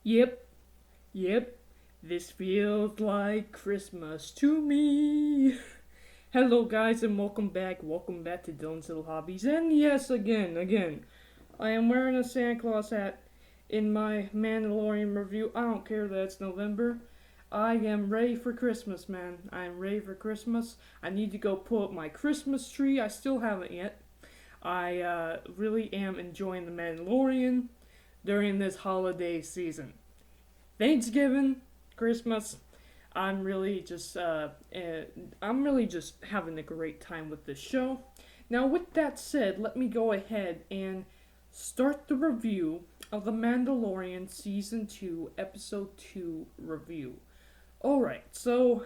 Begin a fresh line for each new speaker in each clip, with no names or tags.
Yep, yep, this feels like Christmas to me. Hello, guys, and welcome back. Welcome back to Dylan's Little Hobbies. And yes, again, I am wearing a Santa Claus hat in my Mandalorian review. I don't care that it's November. I am ready for Christmas, man. I am ready for Christmas. I need to go pull up my Christmas tree. I still haven't yet. I really am enjoying the Mandalorian during this holiday season. Thanksgiving, Christmas, I'm really just having a great time with this show. Now, with that said, let me go ahead and start the review of The Mandalorian Season 2, Episode 2 review. Alright, so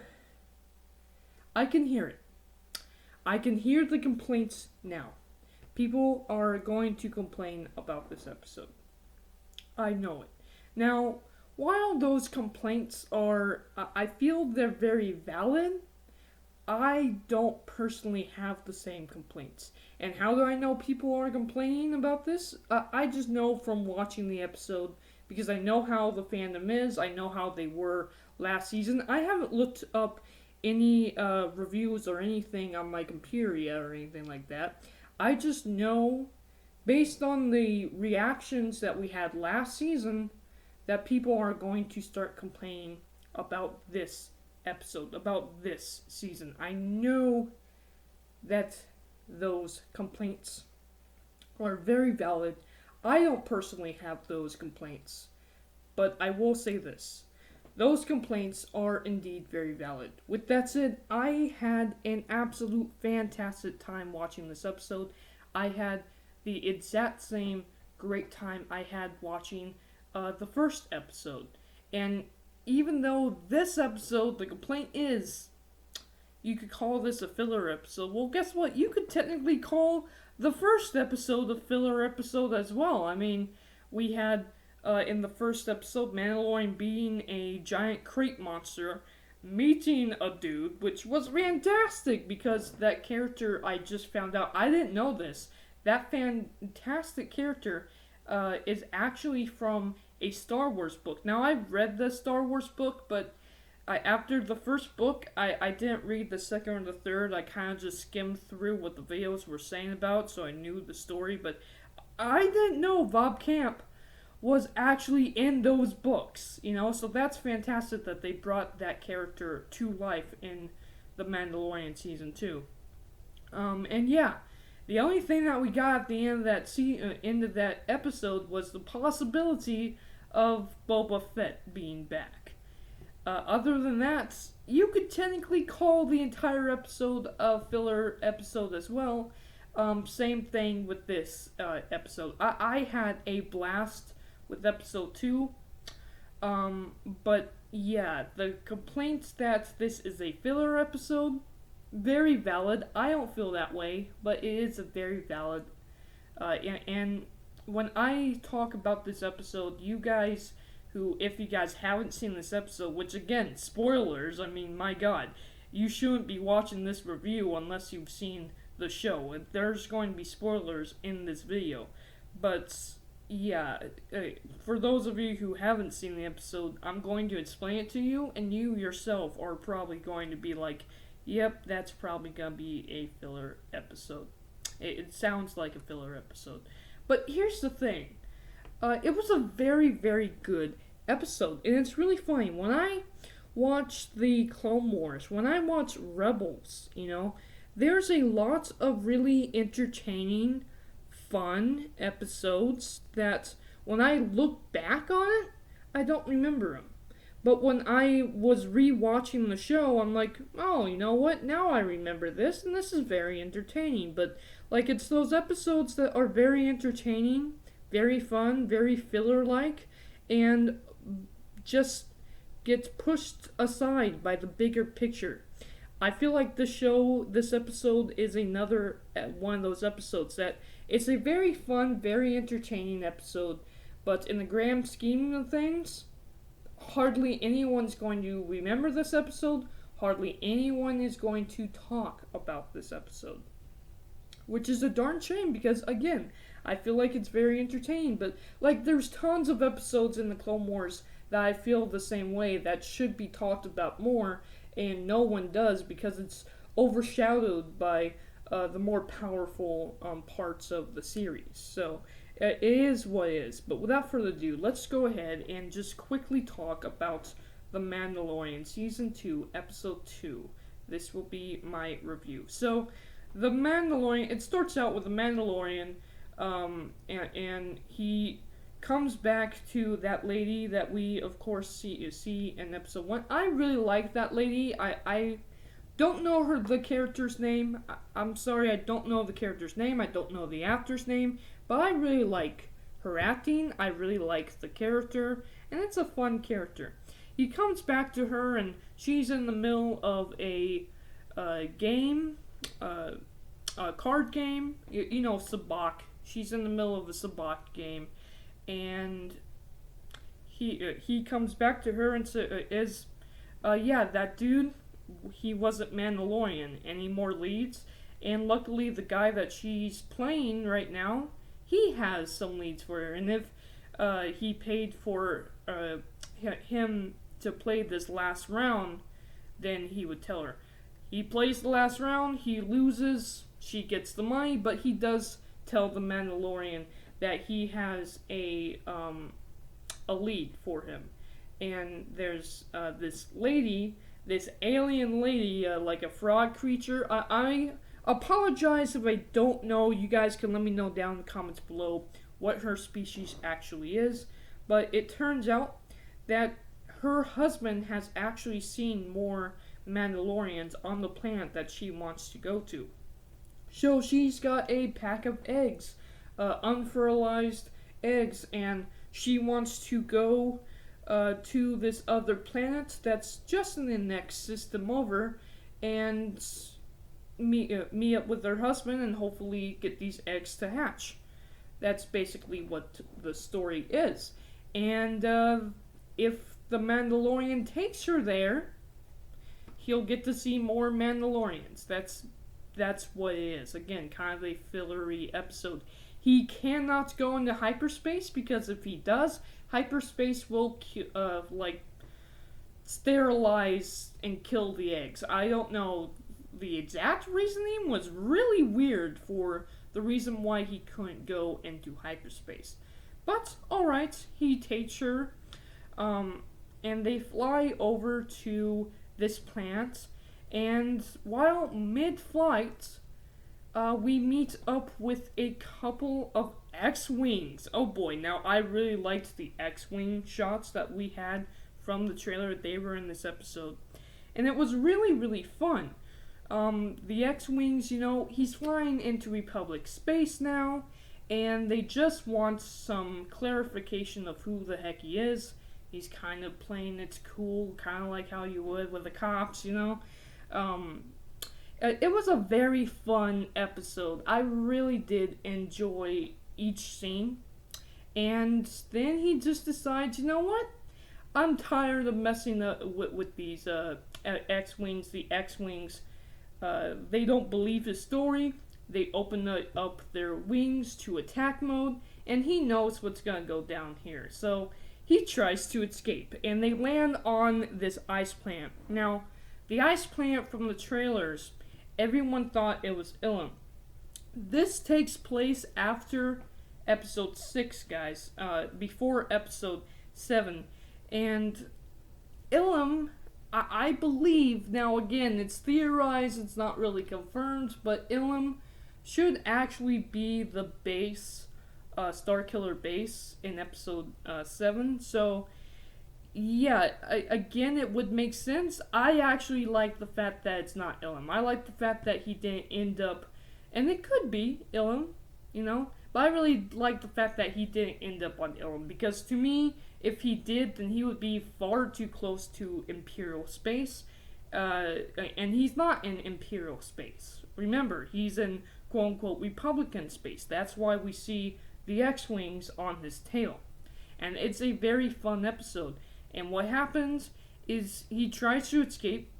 I can hear it. I can hear the complaints now. People are going to complain about this episode. I know it. Now, while those complaints are, I feel they're very valid, I don't personally have the same complaints. And how do I know people are complaining about this? I just know from watching the episode, because I know how the fandom is, I know how they were last season. I haven't looked up any reviews or anything on my computer yet or anything like that. I just know, based on the reactions that we had last season, that people are going to start complaining about this episode, about this season. I know that those complaints are very valid. I don't personally have those complaints, but I will say this. Those complaints are indeed very valid. With that said, I had an absolute fantastic time watching this episode. I had the exact same great time I had watching the first episode. And even though this episode, the complaint is, you could call this a filler episode. Well, guess what? You could technically call the first episode a filler episode as well. I mean, we had, in the first episode, Mandalorian being a giant crate monster, meeting a dude, which was fantastic because that character, I just found out, I didn't know this, that fantastic character is actually from a Star Wars book. Now, I've read the Star Wars book, but after the first book, I didn't read the second or the third. I kind of just skimmed through what the videos were saying about, so I knew the story, but I didn't know Bob Camp was actually in those books, so that's fantastic that they brought that character to life in The Mandalorian Season 2. And yeah, the only thing that we got at the end of that episode was the possibility of Boba Fett being back. Other than that, you could technically call the entire episode a filler episode as well. Same thing with this episode. I had a blast with episode 2. But yeah, the complaints that this is a filler episode, very valid. I don't feel that way, but it is a very valid. And when I talk about this episode, you guys if you guys haven't seen this episode, which again, spoilers, I mean, my god, you shouldn't be watching this review unless you've seen the show. There's going to be spoilers in this video. But yeah, for those of you who haven't seen the episode, I'm going to explain it to you, and you yourself are probably going to be like, yep, that's probably going to be a filler episode. It sounds like a filler episode. But here's the thing. It was a very, very good episode, and it's really funny. When I watch the Clone Wars, when I watch Rebels, there's a lot of really entertaining, fun episodes that when I look back on it, I don't remember them. But when I was re-watching the show, I'm like, oh, you know what? Now I remember this, and this is very entertaining. But, it's those episodes that are very entertaining, very fun, very filler-like, and just gets pushed aside by the bigger picture. I feel like this episode is another one of those episodes that it's a very fun, very entertaining episode, but in the grand scheme of things, hardly anyone's going to remember this episode. Hardly anyone is going to talk about this episode. which is a darn shame because, again, I feel like it's very entertaining, but, like, there's tons of episodes in the Clone Wars that I feel the same way that should be talked about more, and no one does because it's overshadowed by the more powerful parts of the series. So it is what it is. But without further ado, let's go ahead and just quickly talk about The Mandalorian Season 2, Episode 2. This will be my review. So, The Mandalorian, it starts out with The Mandalorian, and he comes back to that lady that we, of course, see in Episode 1. I really like that lady. I don't know the character's name. I'm sorry, I don't know the character's name. I don't know the actor's name. But I really like her acting. I really like the character. And it's a fun character. He comes back to her, and she's in the middle of a game, a card game. You know, sabacc. She's in the middle of a sabacc game. And he comes back to her and says, yeah, that dude, he wasn't Mandalorian, and he more leads. And luckily, the guy that she's playing right now, he has some leads for her. And if he paid for him to play this last round, then he would tell her. He plays the last round, he loses, she gets the money, but he does tell the Mandalorian that he has a lead for him. And there's this lady, this alien lady, like a frog creature. I apologize if I don't know. You guys can let me know down in the comments below what her species actually is. But it turns out that her husband has actually seen more Mandalorians on the planet that she wants to go to. So she's got a pack of eggs, unfertilized eggs, and she wants to go to this other planet that's just in the next system over and meet up with her husband and hopefully get these eggs to hatch. That's basically what the story is. And if the Mandalorian takes her there, he'll get to see more Mandalorians. That's what it is. Again, kind of a fillery episode. He cannot go into hyperspace because if he does, hyperspace will sterilize and kill the eggs. I don't know. The exact reasoning was really weird for the reason why he couldn't go into hyperspace. But, alright, he takes her, and they fly over to this planet, and while mid-flight, we meet up with a couple of X-Wings. Oh boy, now I really liked the X-Wing shots that we had from the trailer. They were in this episode. And it was really, really fun. The X-Wings, you know, he's flying into Republic space now, and they just want some clarification of who the heck he is. He's kind of playing it cool, kind of like how you would with the cops, you know. It was a very fun episode. I really did enjoy each scene. And then he just decides, you know what? I'm tired of messing up with these X-Wings. The X-Wings, they don't believe his story. They open up their wings to attack mode. And he knows what's going to go down here. So he tries to escape. And they land on this ice planet. Now, the ice planet from the trailers, everyone thought it was Ilum. This takes place after episode 6, guys. Before episode 7. And Ilum, I believe, now again, it's theorized, it's not really confirmed, but Ilum should actually be the base, Starkiller base in episode 7. So, yeah, again, it would make sense. I actually like the fact that it's not Ilum. I like the fact that he didn't end up, and it could be Ilum, you know, but I really like the fact that he didn't end up on Ilum, because to me, if he did, then he would be far too close to Imperial space, and he's not in Imperial space. Remember, he's in quote-unquote Republican space. That's why we see the X-Wings on his tail. And it's a very fun episode. And what happens is he tries to escape.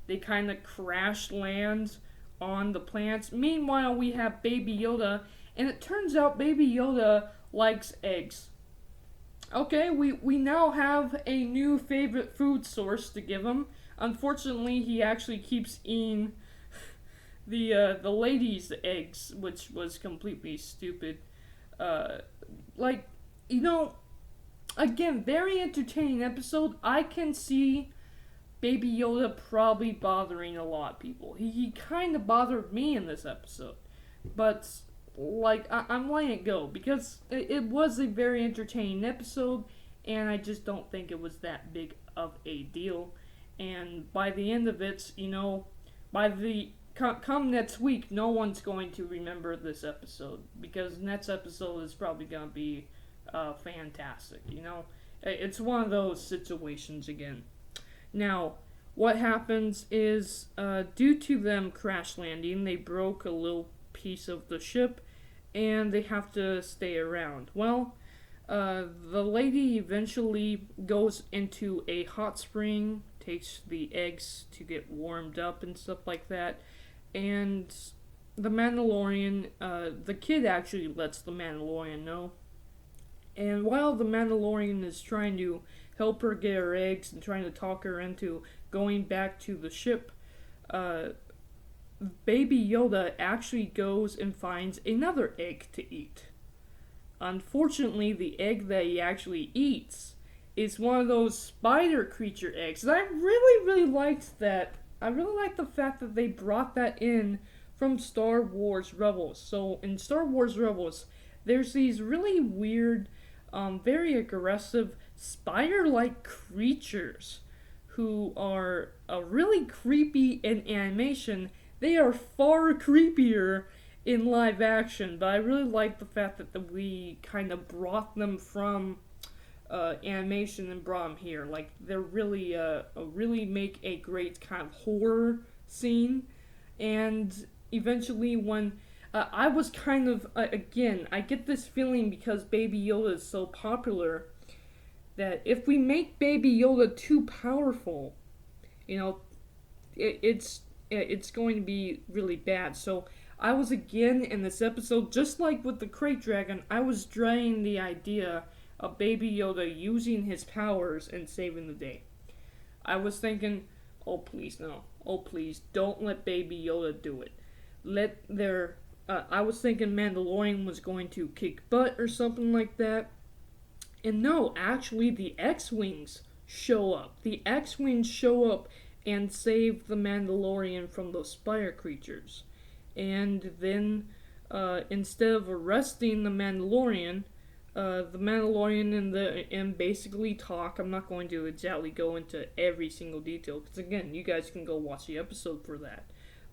They kind of crash land on the plants. Meanwhile, we have Baby Yoda, and it turns out Baby Yoda likes eggs. Okay, we now have a new favorite food source to give him. Unfortunately, he actually keeps eating the lady's eggs, which was completely stupid. Like, again, very entertaining episode. I can see Baby Yoda probably bothering a lot of people. He kind of bothered me in this episode. But, like, I'm letting it go because it was a very entertaining episode, and I just don't think it was that big of a deal. And by the end of it, come next week, no one's going to remember this episode because next episode is probably going to be fantastic. It's one of those situations again. Now, what happens is, due to them crash landing, they broke a little piece of the ship, and they have to stay around. Well, the lady eventually goes into a hot spring, takes the eggs to get warmed up and stuff like that, and the Mandalorian, the kid actually lets the Mandalorian know. And while the Mandalorian is trying to help her get her eggs and trying to talk her into going back to the ship, Baby Yoda actually goes and finds another egg to eat. Unfortunately, the egg that he actually eats is one of those spider creature eggs. And I really, really liked that. I really like the fact that they brought that in from Star Wars Rebels. So in Star Wars Rebels, there's these really weird, very aggressive spider-like creatures who are really creepy in animation. They are far creepier in live action, but I really like the fact that we kind of brought them from animation and brought them here. Like, they're really, really make a great kind of horror scene. And eventually when, I was kind of, again, I get this feeling because Baby Yoda is so popular, that if we make Baby Yoda too powerful, it's going to be really bad. So I was, again, in this episode, just like with the Crate Dragon, I was dreading the idea of Baby Yoda using his powers and saving the day. I was thinking, oh please no, oh please, don't let Baby Yoda do it. I was thinking Mandalorian was going to kick butt or something like that. And no, actually the X-Wings show up. The X-Wings show up and save the Mandalorian from those spider creatures. And then, instead of arresting the Mandalorian and basically talk. I'm not going to exactly go into every single detail, because again, you guys can go watch the episode for that.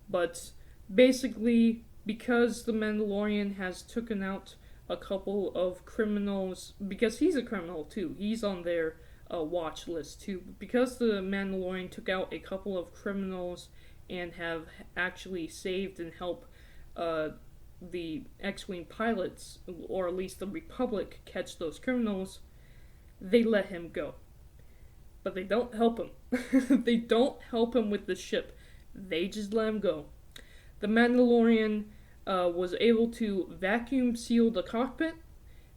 But basically, because the Mandalorian has taken out a couple of criminals, because he's a criminal too, he's on their watch list too. Because the Mandalorian took out a couple of criminals and have actually saved and helped the X-Wing pilots, or at least the Republic, catch those criminals, they let him go. But they don't help him. They don't help him with the ship. They just let him go. The Mandalorian was able to vacuum seal the cockpit,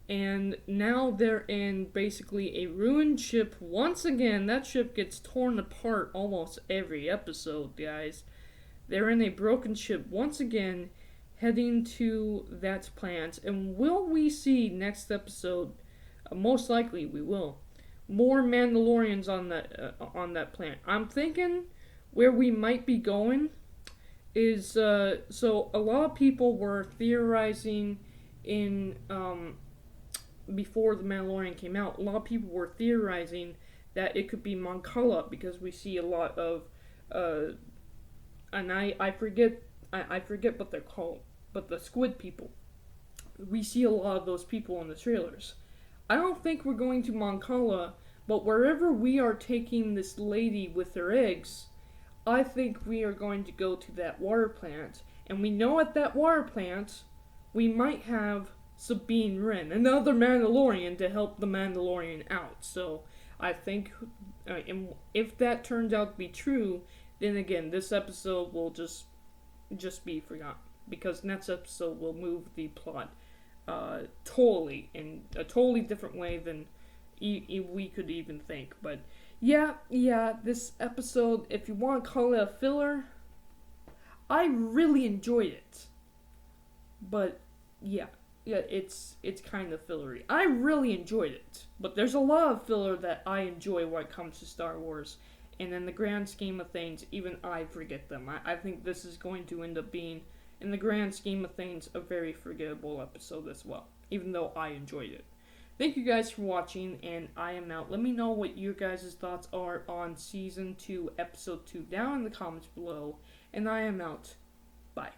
and now they're in basically a ruined ship. Once again, that ship gets torn apart almost every episode, guys. They're in a broken ship once again, heading to that plant. And will we see next episode? Most likely we will. More Mandalorians on that plant. I'm thinking where we might be going is so a lot of people were theorizing in before the Mandalorian came out. A lot of people were theorizing that it could be Mon Cala, because we see a lot of and I forget what they're called, but the squid people. We see a lot of those people in the trailers. I don't think we're going to Mon Cala, but wherever we are taking this lady with her eggs, I think we are going to go to that water plant. And we know at that water plant, we might have Sabine Wren, another Mandalorian, to help the Mandalorian out. So I think if that turns out to be true, then again, this episode will just just be forgotten, because next episode will move the plot totally in a totally different way than we could even think. But yeah, this episode, if you want to call it a filler, I really enjoyed it. But yeah, it's kind of fillery. I really enjoyed it, but there's a lot of filler that I enjoy when it comes to Star Wars. And in the grand scheme of things, even I forget them. I think this is going to end up being, in the grand scheme of things, a very forgettable episode as well, even though I enjoyed it. Thank you guys for watching, and I am out. Let me know what your guys' thoughts are on Season 2, Episode 2 down in the comments below, and I am out. Bye.